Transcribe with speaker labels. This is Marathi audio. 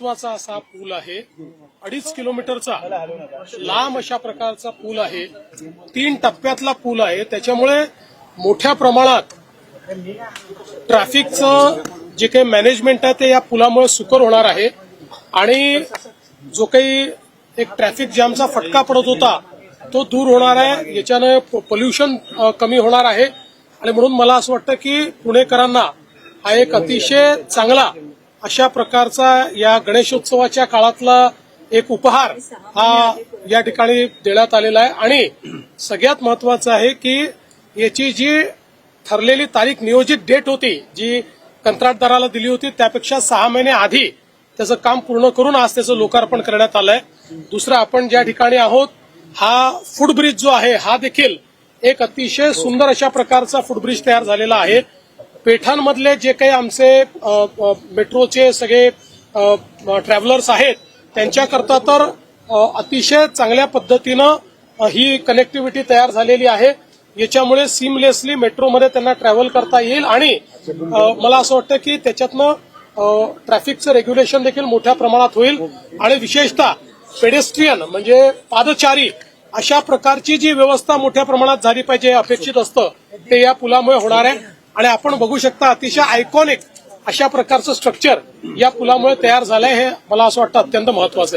Speaker 1: महत्वाचा असा पूल आहे. 2.5 किलोमीटरचा लांब अशा प्रकारचा पूल आहे. 3 टप्प्यातला पूल आहे. त्याच्यामुळे मोठ्या प्रमाणात ट्रॅफिकचं जे काही मॅनेजमेंट आहे ते या पुलामुळे सुकर होणार आहे आणि जो काही एक ट्रॅफिक जॅमचा फटका पडत होता तो दूर होणार आहे. याच्याने पोल्युशन कमी होणार आहे आणि म्हणून मला असं वाटतं की पुणेकरांना हा एक अतिशय चांगला अशा प्रकारचा या गणेशोत्सवाच्या काळातला एक उपहार हा या ठिकाणी देण्यात आलेला आहे. आणि सगळ्यात महत्वाचं आहे की याची जी ठरलेली तारीख नियोजित डेट होती जी कंत्राटदाराला दिली होती त्यापेक्षा 6 महिने आधी त्याचं काम पूर्ण करून आज त्याचं लोकार्पण करण्यात आलंय. दुसरं आपण ज्या ठिकाणी आहोत हा फुटब्रिज जो आहे हा देखील एक अतिशय सुंदर अशा प्रकारचा फुटब्रिज तयार झालेला आहे. पेठांमधले जे काही आमचे मेट्रोचे सगळे ट्रॅव्हलर्स आहेत त्यांच्याकरता तर अतिशय चांगल्या पद्धतीनं ही कनेक्टिव्हिटी तयार झालेली आहे. याच्यामुळे सिमलेसली मेट्रोमध्ये त्यांना ट्रॅव्हल करता येईल आणि मला असं वाटतं की त्याच्यातनं ट्रॅफिकचं रेग्युलेशन देखील मोठ्या प्रमाणात होईल आणि विशेषतः पेडेस्ट्रियन म्हणजे पादचारी अशा प्रकारची जी व्यवस्था मोठ्या प्रमाणात झाली पाहिजे अपेक्षित असतं ते या पुलामुळे होणार आहे. आणि आपण बघू शकता अतिशय आयकॉनिक अशा प्रकारचं स्ट्रक्चर या पुलामुळे तयार झालंय. हे मला असं वाटतं अत्यंत महत्वाचं आहे.